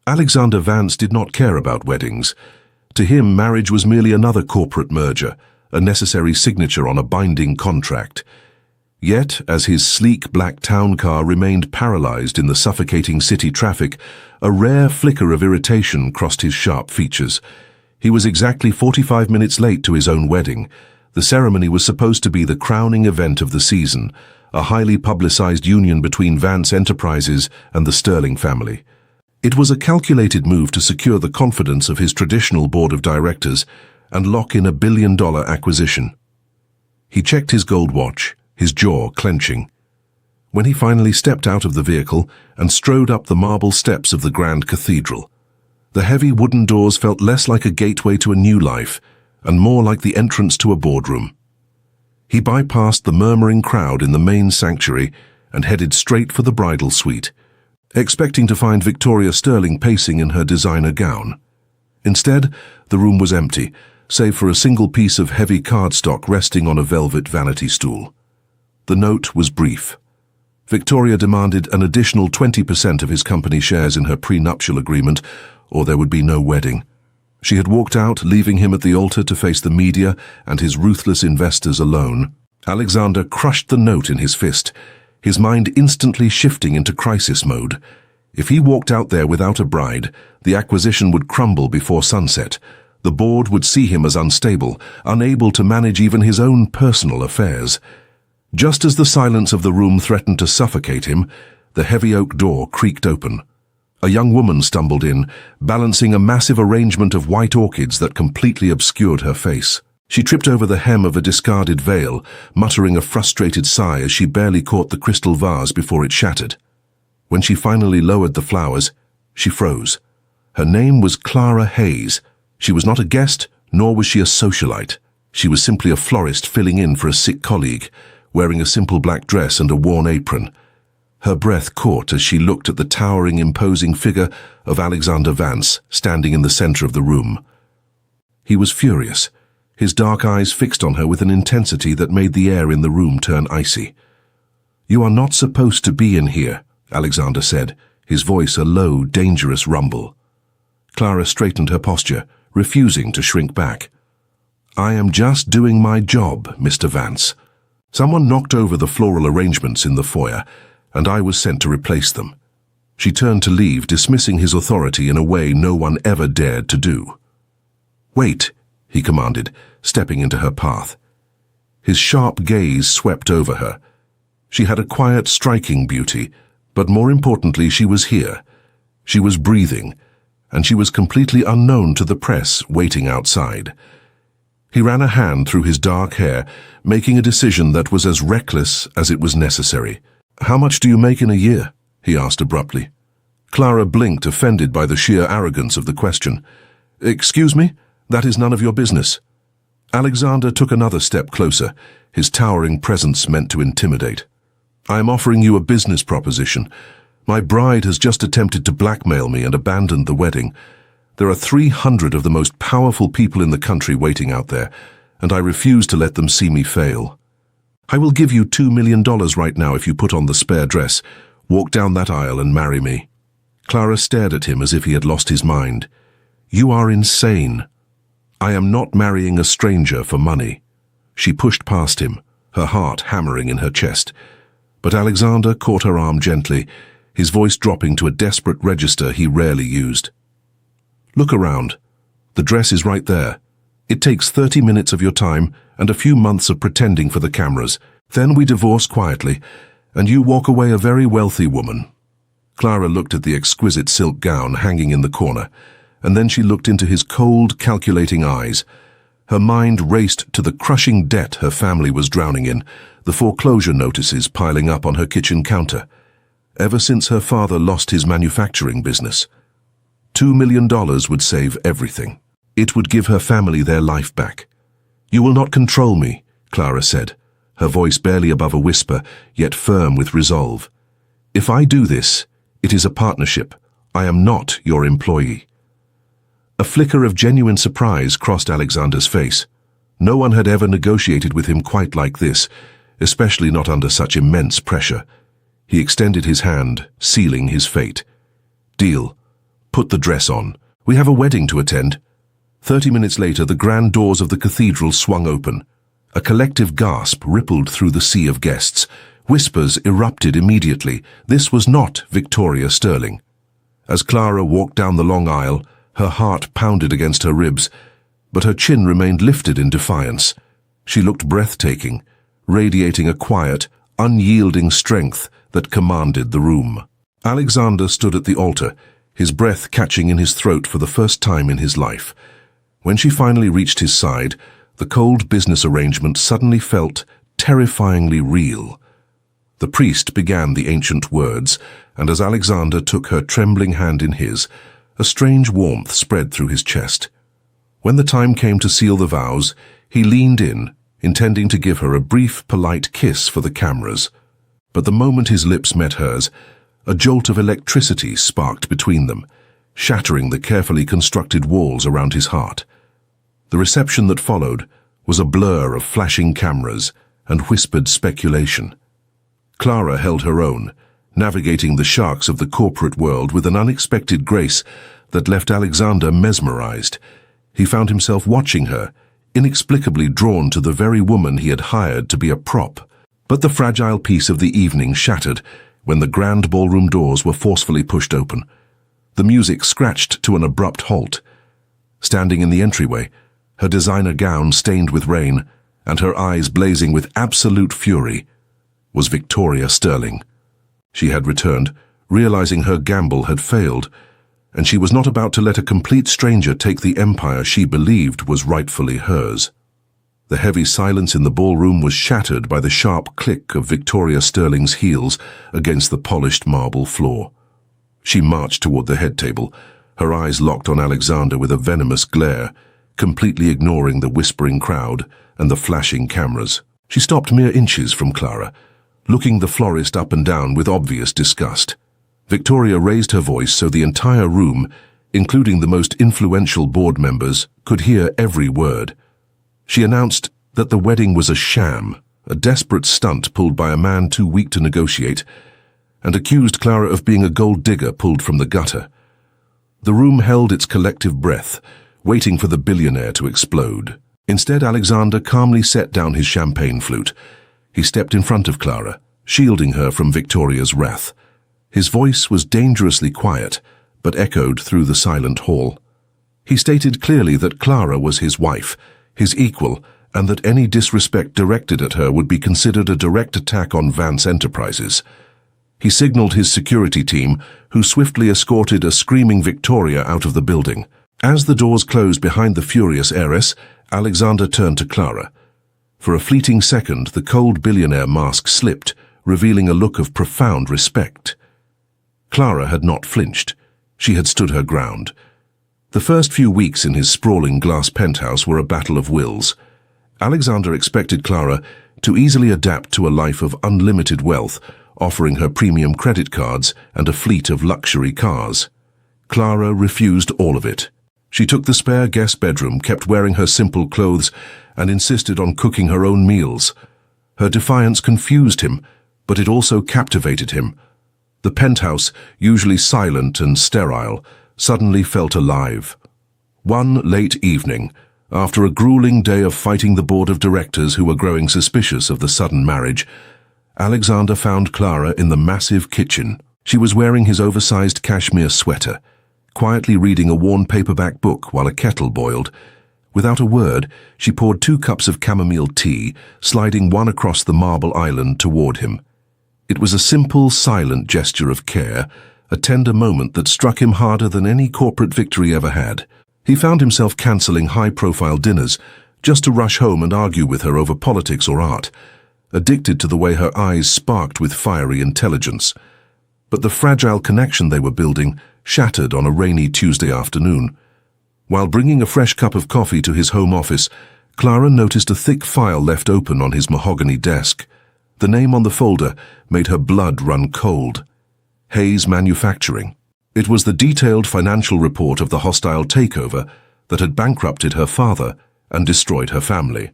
Alexander Vance did not care about weddings. To him, marriage was merely another corporate merger, a necessary signature on a binding contract. Yet, as his sleek black town car remained paralyzed in the suffocating city traffic, a rare flicker of irritation crossed his sharp features. He was exactly 45 minutes late to his own wedding. The ceremony was supposed to be the crowning event of the season, a highly publicized union between Vance Enterprises and the Sterling family. It was a calculated move to secure the confidence of his traditional board of directors and lock in a billion-dollar acquisition. He checked his gold watch, his jaw clenching. When he finally stepped out of the vehicle and strode up the marble steps of the Grand Cathedral, the heavy wooden doors felt less like a gateway to a new life and more like the entrance to a boardroom. He bypassed the murmuring crowd in the main sanctuary and headed straight for the bridal suite, expecting to find Victoria Sterling pacing in her designer gown. Instead, the room was empty, save for a single piece of heavy cardstock resting on a velvet vanity stool. The note was brief. Victoria demanded an additional 20% of his company shares in her prenuptial agreement, or there would be no wedding. She had walked out, leaving him at the altar to face the media and his ruthless investors alone. Alexander crushed the note in his fist, his mind instantly shifting into crisis mode. If he walked out there without a bride, the acquisition would crumble before sunset. The board would see him as unstable, unable to manage even his own personal affairs. Just as the silence of the room threatened to suffocate him, the heavy oak door creaked open. A young woman stumbled in, balancing a massive arrangement of white orchids that completely obscured her face. She tripped over the hem of a discarded veil, muttering a frustrated sigh as she barely caught the crystal vase before it shattered. When she finally lowered the flowers, she froze. Her name was Clara Hayes. She was not a guest, nor was she a socialite. She was simply a florist filling in for a sick colleague, wearing a simple black dress and a worn apron. Her breath caught as she looked at the towering, imposing figure of Alexander Vance standing in the center of the room. He was furious, his dark eyes fixed on her with an intensity that made the air in the room turn icy. "You are not supposed to be in here," Alexander said, his voice a low, dangerous rumble. Clara straightened her posture, refusing to shrink back. "I am just doing my job, Mr. Vance." Someone knocked over the floral arrangements in the foyer, and I was sent to replace them. She turned to leave, dismissing his authority in a way no one ever dared to do. "Wait," he commanded, stepping into her path. His sharp gaze swept over her. She had a quiet, striking beauty, but more importantly, she was here. She was breathing, and she was completely unknown to the press waiting outside. He ran a hand through his dark hair, making a decision that was as reckless as it was necessary. "How much do you make in a year?" he asked abruptly. Clara blinked, offended by the sheer arrogance of the question. "Excuse me? That is none of your business." Alexander took another step closer, his towering presence meant to intimidate. "I am offering you a business proposition. My bride has just attempted to blackmail me and abandoned the wedding. There are 300 of the most powerful people in the country waiting out there, and I refuse to let them see me fail. I will give you $2 million right now if you put on the spare dress, walk down that aisle and marry me." Clara stared at him as if he had lost his mind. "You are insane. I am not marrying a stranger for money." She pushed past him, her heart hammering in her chest. But Alexander caught her arm gently, his voice dropping to a desperate register he rarely used. "Look around. The dress is right there. It takes 30 minutes of your time and a few months of pretending for the cameras. Then we divorce quietly, and you walk away a very wealthy woman." Clara looked at the exquisite silk gown hanging in the corner, and then she looked into his cold, calculating eyes. Her mind raced to the crushing debt her family was drowning in, the foreclosure notices piling up on her kitchen counter. Ever since her father lost his manufacturing business, $2 million would save everything. It would give her family their life back. "You will not control me," Clara said, her voice barely above a whisper, yet firm with resolve. "If I do this, it is a partnership. I am not your employee." A flicker of genuine surprise crossed Alexander's face. No one had ever negotiated with him quite like this, especially not under such immense pressure. He extended his hand, sealing his fate. "Deal. "Put the dress on. We have a wedding to attend." 30 minutes later, the grand doors of the cathedral swung open. A collective gasp rippled through the sea of guests. Whispers erupted immediately. This was not Victoria Sterling. As Clara walked down the long aisle, her heart pounded against her ribs, but her chin remained lifted in defiance. She looked breathtaking, radiating a quiet, unyielding strength that commanded the room. Alexander stood at the altar, his breath catching in his throat for the first time in his life. When she finally reached his side, the cold business arrangement suddenly felt terrifyingly real. The priest began the ancient words, and as Alexander took her trembling hand in his, a strange warmth spread through his chest. When the time came to seal the vows, he leaned in, intending to give her a brief, polite kiss for the cameras. But the moment his lips met hers, a jolt of electricity sparked between them, shattering the carefully constructed walls around his heart. The reception that followed was a blur of flashing cameras and whispered speculation. Clara held her own, navigating the sharks of the corporate world with an unexpected grace that left Alexander mesmerized. He found himself watching her, inexplicably drawn to the very woman he had hired to be a prop. But the fragile peace of the evening shattered when the grand ballroom doors were forcefully pushed open. The music scratched to an abrupt halt. Standing in the entryway, her designer gown stained with rain, and her eyes blazing with absolute fury, was Victoria Sterling. She had returned, realizing her gamble had failed, and she was not about to let a complete stranger take the empire she believed was rightfully hers. The heavy silence in the ballroom was shattered by the sharp click of Victoria Sterling's heels against the polished marble floor. She marched toward the head table, her eyes locked on Alexander with a venomous glare, completely ignoring the whispering crowd and the flashing cameras. She stopped mere inches from Clara, looking the florist up and down with obvious disgust. Victoria raised her voice so the entire room, including the most influential board members, could hear every word. She announced that the wedding was a sham, a desperate stunt pulled by a man too weak to negotiate, and accused Clara of being a gold digger pulled from the gutter. The room held its collective breath, waiting for the billionaire to explode. Instead, Alexander calmly set down his champagne flute. He stepped in front of Clara, shielding her from Victoria's wrath. His voice was dangerously quiet, but echoed through the silent hall. He stated clearly that Clara was his wife, his equal, and that any disrespect directed at her would be considered a direct attack on Vance Enterprises. He signaled his security team, who swiftly escorted a screaming Victoria out of the building. As the doors closed behind the furious heiress, Alexander turned to Clara. For a fleeting second, the cold billionaire mask slipped, revealing a look of profound respect. Clara had not flinched. She had stood her ground. The first few weeks in his sprawling glass penthouse were a battle of wills. Alexander expected Clara to easily adapt to a life of unlimited wealth, offering her premium credit cards and a fleet of luxury cars. Clara refused all of it. She took the spare guest bedroom, kept wearing her simple clothes, and insisted on cooking her own meals. Her defiance confused him, but it also captivated him. The penthouse, usually silent and sterile, suddenly felt alive. One late evening, after a grueling day of fighting the board of directors who were growing suspicious of the sudden marriage, Alexander found Clara in the massive kitchen. She was wearing his oversized cashmere sweater, quietly reading a worn paperback book while a kettle boiled. Without a word, she poured 2 cups of chamomile tea, sliding one across the marble island toward him. It was a simple, silent gesture of care, a tender moment that struck him harder than any corporate victory ever had. He found himself cancelling high-profile dinners just to rush home and argue with her over politics or art, addicted to the way her eyes sparked with fiery intelligence. But the fragile connection they were building shattered on a rainy Tuesday afternoon. While bringing a fresh cup of coffee to his home office, Clara noticed a thick file left open on his mahogany desk. The name on the folder made her blood run cold. Hayes Manufacturing. It was the detailed financial report of the hostile takeover that had bankrupted her father and destroyed her family.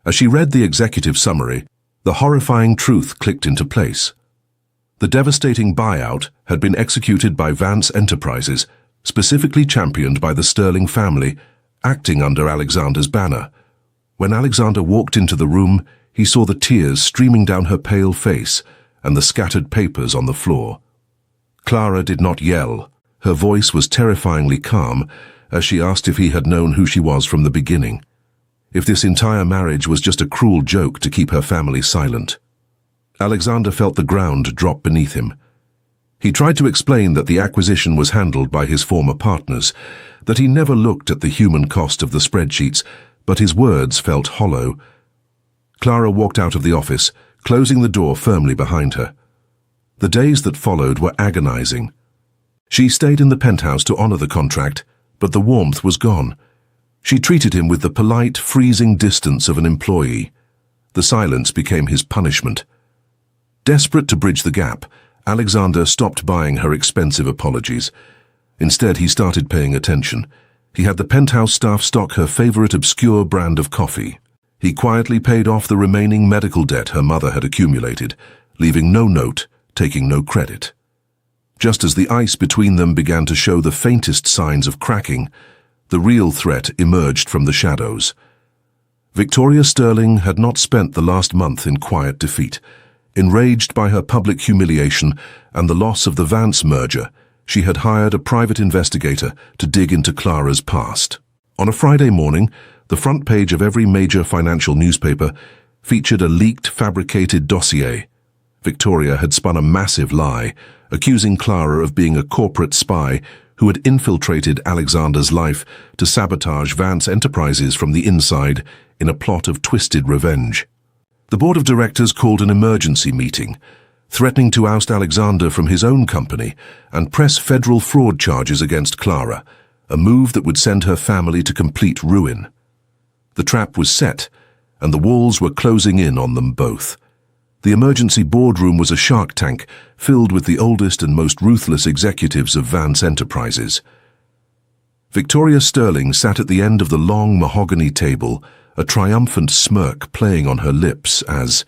As she read the executive summary, the horrifying truth clicked into place. The devastating buyout had been executed by Vance Enterprises, specifically championed by the Sterling family, acting under Alexander's banner. When Alexander walked into the room, he saw the tears streaming down her pale face and the scattered papers on the floor. Clara did not yell. Her voice was terrifyingly calm as she asked if he had known who she was from the beginning. If this entire marriage was just a cruel joke to keep her family silent. Alexander felt the ground drop beneath him. He tried to explain that the acquisition was handled by his former partners, that he never looked at the human cost of the spreadsheets, but his words felt hollow. Clara walked out of the office, closing the door firmly behind her. The days that followed were agonizing. She stayed in the penthouse to honor the contract, but the warmth was gone. She treated him with the polite, freezing distance of an employee. The silence became his punishment. Desperate to bridge the gap, Alexander stopped buying her expensive apologies. Instead, he started paying attention. He had the penthouse staff stock her favorite obscure brand of coffee. He quietly paid off the remaining medical debt her mother had accumulated, leaving no note, taking no credit. Just as the ice between them began to show the faintest signs of cracking, the real threat emerged from the shadows. Victoria Sterling had not spent the last month in quiet defeat. Enraged by her public humiliation and the loss of the Vance merger, she had hired a private investigator to dig into Clara's past. On a Friday morning, the front page of every major financial newspaper featured a leaked, fabricated dossier. Victoria had spun a massive lie, accusing Clara of being a corporate spy who had infiltrated Alexander's life to sabotage Vance Enterprises from the inside in a plot of twisted revenge. The board of directors called an emergency meeting, threatening to oust Alexander from his own company and press federal fraud charges against Clara, a move that would send her family to complete ruin. The trap was set, and the walls were closing in on them both. The emergency boardroom was a shark tank filled with the oldest and most ruthless executives of Vance Enterprises. Victoria Sterling sat at the end of the long mahogany table, a triumphant smirk playing on her lips as,